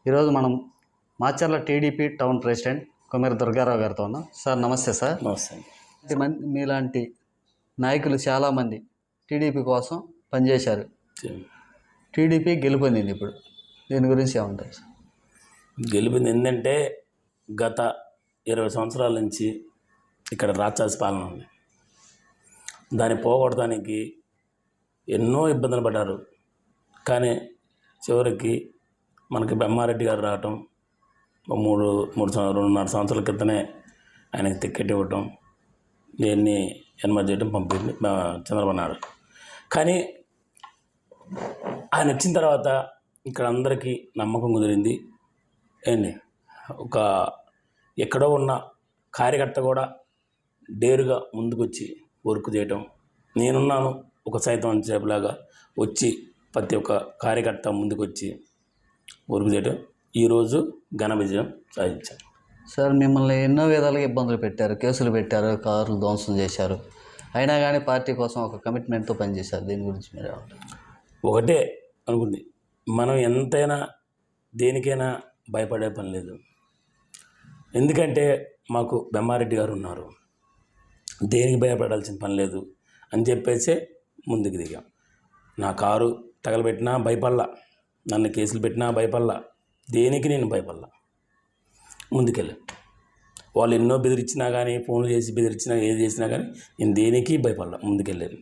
ఈరోజు మనం Macherla TDP town president Kommera Durgarao గారితో ఉన్నాం. సార్ నమస్తే సార్. నమస్తే. మీలాంటి నాయకులు చాలామంది టీడీపీ కోసం పనిచేశారు. టీడీపీ గెలుపొందింది. ఇప్పుడు దీని గురించి ఏమంటారు సార్? గెలిపింది ఏంటంటే గత 20 సంవత్సరాల నుంచి ఇక్కడ రాక్షస పాలన ఉంది. దాన్ని పోగొట్టడానికి ఎన్నో ఇబ్బందులు పడ్డారు. కానీ చివరికి మనకి బ్రహ్మారెడ్డి గారు రావటం, 2.5 సంవత్సరాల క్రితమే ఆయనకి టికెట్ ఇవ్వటం, దీన్ని ఎన్మర్ చేయడం పంపింది చంద్రబాబు నాయుడు. కానీ ఆయన వచ్చిన తర్వాత ఇక్కడ అందరికీ నమ్మకం కుదిరింది. ఒక ఎక్కడో ఉన్న కార్యకర్త కూడా డేరుగా ముందుకొచ్చి వర్క్ చేయటం, నేనున్నాను ఒక సైతం అని చెప్పలాగా వచ్చి ప్రతి ఒక్క కార్యకర్త ముందుకొచ్చి వర్క్ చేయటం ఈరోజు ఘన విజయం సాధించారు. సార్ మిమ్మల్ని ఎన్నో విధాలుగా ఇబ్బందులు పెట్టారు, కేసులు పెట్టారు, కార్లు ధ్వంసం చేశారు. అయినా కానీ పార్టీ కోసం ఒక కమిట్మెంట్తో పనిచేశారు. దీని గురించి మీరు ఒకటే అనుకుంది, మనం ఎంతైనా దేనికైనా భయపడే పని లేదు. ఎందుకంటే మాకు బ్రహ్మారెడ్డి గారు ఉన్నారు, దేనికి భయపడాల్సిన పని లేదు అని చెప్పేసి ముందుకు దిగాం. నా కారు తగలబెట్టినా భయపడలా, నన్ను కేసులు పెట్టినా భయపడలా, దేనికి నేను భయపడలా, ముందుకెళ్ళాను. వాళ్ళు ఎన్నో బెదిరించినా కానీ, ఫోన్లు చేసి బెదిరించినా, ఏది చేసినా కానీ నేను దేనికి భయపడలా, ముందుకెళ్ళాను.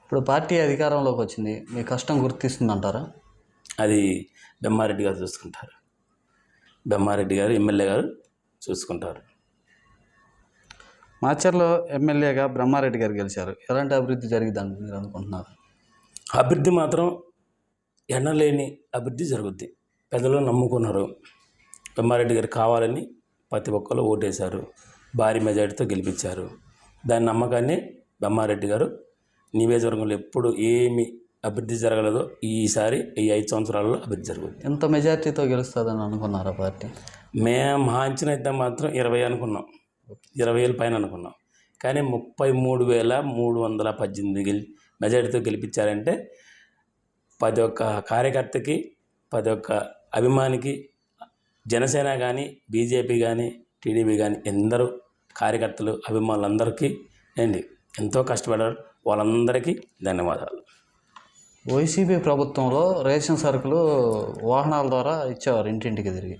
ఇప్పుడు పార్టీ అధికారంలోకి వచ్చింది, మీ కష్టం గుర్తిస్తుందంటారా? అది బ్రహ్మారెడ్డి గారు చూసుకుంటారు. బ్రహ్మారెడ్డి గారు ఎమ్మెల్యే గారు చూసుకుంటారు. మాచర్లో ఎమ్మెల్యేగా బ్రహ్మారెడ్డి గారు గెలిచారు. ఎలాంటి అభివృద్ధి జరిగిద్దని మీరు అనుకుంటున్నారు? అభివృద్ధి మాత్రం ఎన్నలేని అభివృద్ధి జరుగుద్ది. పెద్దలు నమ్ముకున్నారు, బ్రహ్మారెడ్డి గారు కావాలని ప్రతి ఒక్కరు ఓటేశారు, భారీ మెజారిటీతో గెలిపించారు. దాని నమ్మకాన్ని బ్రహ్మారెడ్డి గారు నియోజకవర్గంలో ఎప్పుడు ఏమి అభివృద్ధి జరగలేదో ఈసారి ఈ 5 సంవత్సరాలలో అభివృద్ధి జరుగుతుంది. ఎంత మెజారిటీతో గెలుస్తుందని అనుకున్నారా పార్టీ? మేము అంచనా అయితే మాత్రం 20 అనుకున్నాం, 20,000 పైన అనుకున్నాం. కానీ 33,318 మెజారిటీతో గెలిపించారంటే ప్రతి ఒక్క కార్యకర్తకి, ప్రతి ఒక్క అభిమానికి, జనసేన కానీ, బీజేపీ కానీ, టీడీపీ కానీ ఎందరూ కార్యకర్తలు, అభిమానులందరికీ ఎంతో కష్టపడ్డారు. వాళ్ళందరికీ ధన్యవాదాలు. వైసీపీ ప్రభుత్వంలో రేషన్ సరుకులు వాహనాల ద్వారా ఇచ్చేవారు ఇంటింటికి తిరిగి.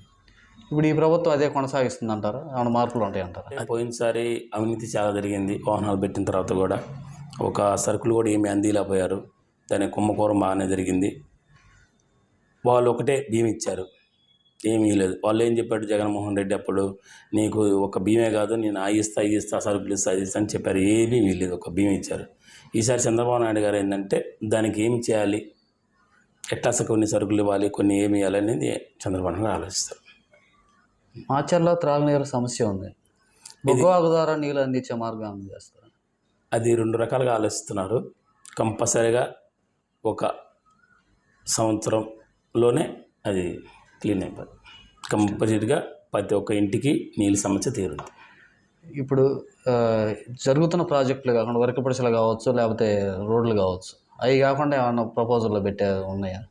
ఇప్పుడు ఈ ప్రభుత్వం అదే కొనసాగిస్తుంది అంటారా? ఏమైనా మార్పులు ఉంటాయంటారా? పోయినసారి అవినీతి చాలా జరిగింది. వాహనాలు పెట్టిన తర్వాత కూడా ఒక సరుకులు కూడా ఏమీ అందిలేకపోయారు. దాని కుంభకోణం బాగానే జరిగింది. వాళ్ళు ఒకటే బియ్యం ఇచ్చారు, ఏమీ లేదు. వాళ్ళు ఏం చెప్పాడు జగన్మోహన్ రెడ్డి అప్పుడు, నీకు ఒక బియ్యమే కాదు, నేను ఇస్తా సరుకులు ఇస్తా అని చెప్పారు. ఏమీ వీలేదు, ఒక బియ్యం ఇచ్చారు. ఈసారి చంద్రబాబు నాయుడు గారు ఏంటంటే దానికి ఏమి చేయాలి, ఎట్లా కొన్ని సరుకులు ఇవ్వాలి, కొన్ని ఏమి ఇవ్వాలి అనేది చంద్రబాబు నాయుడు ఆలోచిస్తారు. మాచర్లో త్రాగునీరు సమస్య ఉంది, బొగ్గువాగు ద్వారా నీళ్ళు అందించే మార్గం చేస్తారు. అది 2 రకాలుగా ఆలోచిస్తున్నారు. కంపల్సరీగా ఒక సంవత్సరంలోనే అది క్లీన్ అయిపోతుంది. కంపల్సరీగా ప్రతి ఒక్క ఇంటికి నీళ్ళ సమస్య తీరుతుంది. ఇప్పుడు జరుగుతున్న ప్రాజెక్టులు కాకుండా వర్క్ పడిసలు కావచ్చు, లేకపోతే రోడ్లు కావచ్చు, అవి కాకుండా ఏమన్నా ప్రపోజల్లో ఉన్నాయా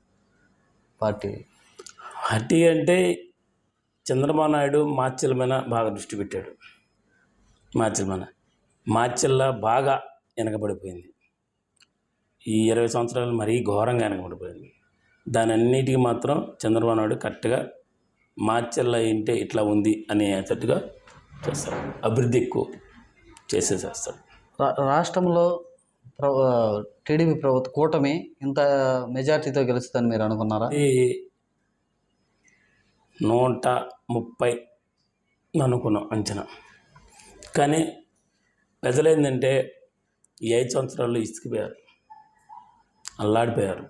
పార్టీ? పార్టీ అంటే చంద్రబాబు నాయుడు మాచర్ల మీద బాగా దృష్టి పెట్టాడు. మాచర్ల బాగా వెనకబడిపోయింది. ఈ 20 సంవత్సరాలు మరీ ఘోరంగా వెనకబడిపోయింది. దాని అన్నిటికీ మాత్రం చంద్రబాబు నాయుడు కరెక్ట్గా మాచర్ల ఏంటే ఇట్లా ఉంది అనేటట్టుగా చేస్తాడు. అభివృద్ధి ఎక్కువ చేస్తాడు. రాష్ట్రంలో టీడీపీ ప్రభుత్వ కూటమి ఇంత మెజార్టీతో గెలుస్తుందని మీరు అనుకున్నారా? 130 అనుకున్నాం అంచనా. కానీ ప్రజలు ఏంటంటే ఈ 5 సంవత్సరాల్లో ఇసుకుపోయారు, అల్లాడిపోయారు.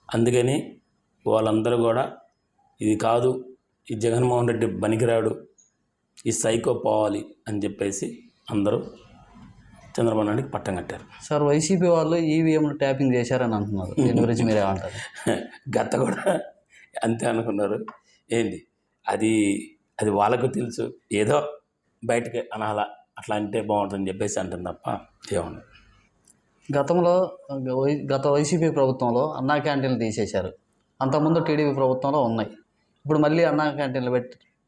అందుకని వాళ్ళందరూ కూడా ఇది కాదు, ఈ జగన్మోహన్ రెడ్డి పనికిరాడు, ఈ సైకో పోవాలి అని చెప్పేసి అందరూ చంద్రబాబు నాయుడికి పట్టం కట్టారు. సార్ వైసీపీ వాళ్ళు ఈవీఎంలు ట్యాపింగ్ చేశారని అంటున్నారు. దీని గురించి మీరు ఏమంటారు? గత కూడా అంతే అనుకున్నారు. అది వాళ్ళకు తెలుసు, ఏదో బయటకి అనాలా, అట్లా అంటే బాగుంటుందని చెప్పేసి అంటుంది తప్ప ఏమన్నా. గత వైసీపీ ప్రభుత్వంలో అన్నా క్యాంటీన్లు తీసేశారు. అంతకుముందు టీడీపీ ప్రభుత్వంలో ఉన్నాయి. ఇప్పుడు మళ్ళీ అన్న క్యాంటీన్లు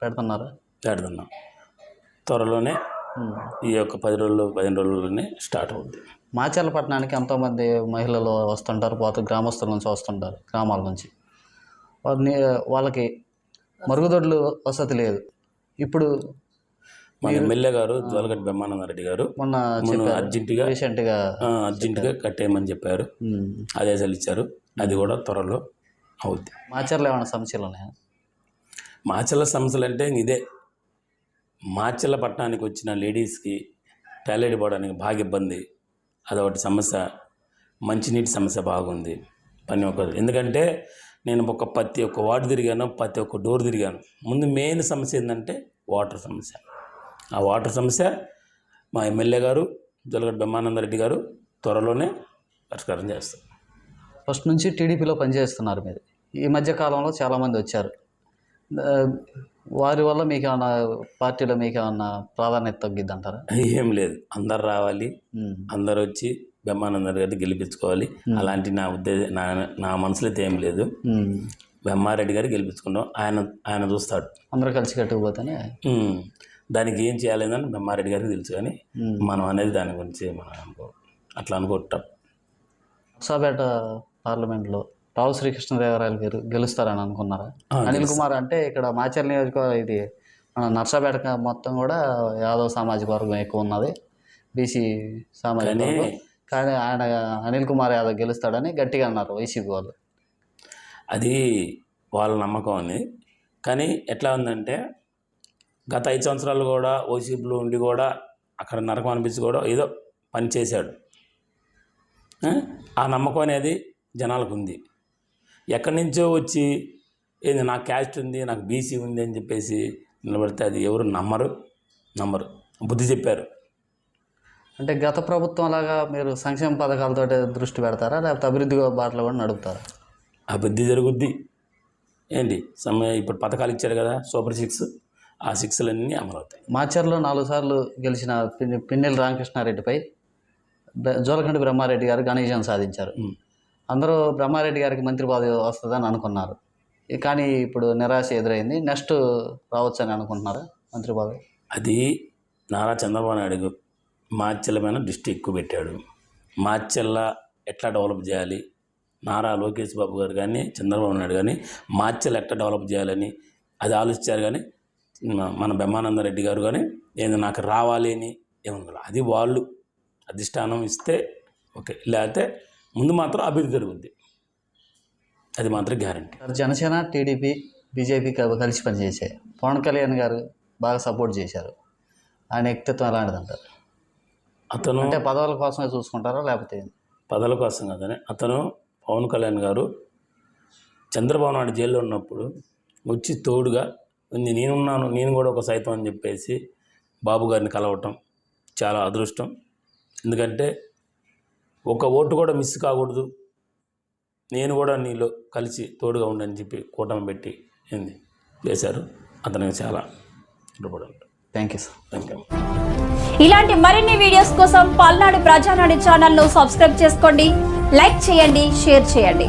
పెడుతున్నారు. పెడుతున్నాం. త్వరలోనే ఈ యొక్క 10 రోజులు 15 రోజుల్లోనే స్టార్ట్ అవుద్ది. మాచర్ల పట్టణానికి ఎంతోమంది మహిళలు వస్తుంటారు, గ్రామస్తుల నుంచి వస్తుంటారు, గ్రామాల నుంచి. వాళ్ళకి మరుగుదొడ్లు వసతి లేదు. ఇప్పుడు మన ఎమ్మెల్యే గారు జోలగడ్డ బ్రహ్మానందరెడ్డి గారు మొన్న అర్జెంటుగా కట్టేయమని చెప్పారు. ఆదేశాలు ఇచ్చారు. అది కూడా త్వరలో అవుద్ది. మాచర్లో ఏమైనా సమస్యలు ఉన్నాయా? మాచర్ల సమస్యలు అంటే ఇదే, మాచర్ల పట్టణానికి వచ్చిన లేడీస్కి టాయిలెట్ పోవడానికి బాగా ఇబ్బంది. అదొకటి సమస్య. మంచినీటి సమస్య బాగుంది. ఎందుకంటే నేను ప్రతి ఒక్క వార్డు తిరిగాను, ప్రతి ఒక్క డోర్ తిరిగాను. ముందు మెయిన్ సమస్య ఏంటంటే వాటర్ సమస్య. ఆ వాటర్ సమస్య మా ఎమ్మెల్యే గారు జోలగడ్డ బ్రహ్మానందరెడ్డి గారు త్వరలోనే పరిష్కారం చేస్తారు. ఫస్ట్ నుంచి టీడీపీలో పనిచేస్తున్నారు మీరు. ఈ మధ్య కాలంలో చాలామంది వచ్చారు. వారి వల్ల మీకు ఏమన్నా పార్టీలో మీకు ఏమన్నా ప్రాధాన్యత తగ్గిద్ది అంటారా? ఏం లేదు, అందరు రావాలి, అందరు వచ్చి బ్రహ్మానందరెడ్డి గారిని గెలిపించుకోవాలి. అలాంటి నా ఉద్దేశం నా మనసులో అయితే ఏం లేదు. బ్రహ్మారెడ్డి గారు గెలిపించుకున్నాం. ఆయన చూస్తాడు. అందరూ కలిసి కట్టుకుపోతేనే దానికి ఏం చేయాలని బ్రహ్మారెడ్డి గారికి తెలుసు. కానీ మనం అనేది దాని గురించి మనం అట్లా అనుకుంటాం. నర్సాపేట పార్లమెంట్లో రావు శ్రీకృష్ణదేవరాయలు గారు గెలుస్తారని అనుకున్నారా? అనిల్ కుమార్ అంటే ఇక్కడ మాచర్ల నియోజకవర్గం, ఇది మన నర్సాపేట మొత్తం కూడా యాదవ్ సామాజిక వర్గం ఎక్కువ ఉన్నది, బీసీ సామాజిక వర్గం. కానీ ఆయన అనిల్ కుమార్ యాదవ్ గెలుస్తాడని గట్టిగా అన్నారు వైసీపీ వాళ్ళు. అది వాళ్ళ నమ్మకం అని. కానీ ఎట్లా ఉందంటే గత 5 సంవత్సరాలు కూడా వైసీపీలో ఉండి కూడా అక్కడ నరకం అనిపించి కూడా ఏదో పని చేశాడు. ఆ నమ్మకం అనేది జనాలకు ఉంది. ఎక్కడి నుంచో వచ్చి ఏంది నాకు క్యాస్ట్ ఉంది, నాకు బీసీ ఉంది అని చెప్పేసి నిలబడితే అది ఎవరు నమ్మరు. బుద్ధి చెప్పారు. అంటే గత ప్రభుత్వం లాగా మీరు సంక్షేమ పథకాలతో దృష్టి పెడతారా, లేకపోతే అభివృద్ధి బాటలో కూడా నడుపుతారా? అభివృద్ధి జరుగుద్ది. ఏంటి ఇప్పుడు పథకాలు ఇచ్చారు కదా, సూపర్ 6, ఆ 6లన్నీ అమలు అవుతాయి. మాచర్లో 4 సార్లు గెలిచిన పిన్నెల్లి రామకృష్ణారెడ్డిపై జోలకంటి బ్రహ్మారెడ్డి గారు ఘన విజయం సాధించారు. అందరూ బ్రహ్మారెడ్డి గారికి మంత్రి పదవి వస్తుందని అనుకున్నారు. కానీ ఇప్పుడు నిరాశ ఎదురైంది. నెక్స్ట్ రావచ్చు అని అనుకుంటున్నారా మంత్రి పదవి? అది నారా చంద్రబాబు నాయుడు మాచర్ల మీద దృష్టి ఎక్కువ పెట్టాడు. మాచర్ల ఎట్లా డెవలప్ చేయాలి, నారా లోకేష్ బాబు గారు కానీ చంద్రబాబు నాయుడు కానీ మాచర్ల ఎట్లా డెవలప్ చేయాలని అది ఆలోచించారు. కానీ మన బ్రహ్మానందరెడ్డి గారు కానీ ఏంది నాకు రావాలి అని ఏమనుకోవాలి. అది వాళ్ళు అధిష్టానం ఇస్తే ఓకే, లేకపోతే ముందు మాత్రం అభివృద్ధి జరుగుద్ది. అది మాత్రం గ్యారంటీ. జనసేన, టీడీపీ, బీజేపీ కలిసి పనిచేసాయి. పవన్ కళ్యాణ్ గారు బాగా సపోర్ట్ చేశారు. ఆయన వ్యక్తిత్వం ఎలాంటిది అంటారు? అతను అంటే పదవుల కోసమే చూసుకుంటారా, లేకపోతే? పదవుల కోసం కాదని అతను పవన్ కళ్యాణ్ గారు చంద్రబాబు నాయుడు జైల్లో ఉన్నప్పుడు వచ్చి తోడుగా నేనున్నాను, నేను కూడా ఒక సైతం అని చెప్పేసి బాబు గారిని కలవటం చాలా అదృష్టం. ఎందుకంటే ఒక ఓటు కూడా మిస్ కాకూడదు, నేను కూడా నీలో కలిసి తోడుగా ఉండని చెప్పి కూటమి పెట్టి చేశారు. అతనికి చాలా రుణపడాలి. Thank you sir. Thank you. ఇలాంటి మరిన్ని వీడియోస్ కోసం పల్నాడు ప్రజానాడు ఛానల్ను సబ్స్క్రైబ్ చేసుకోండి, లైక్ చేయండి, షేర్ చేయండి.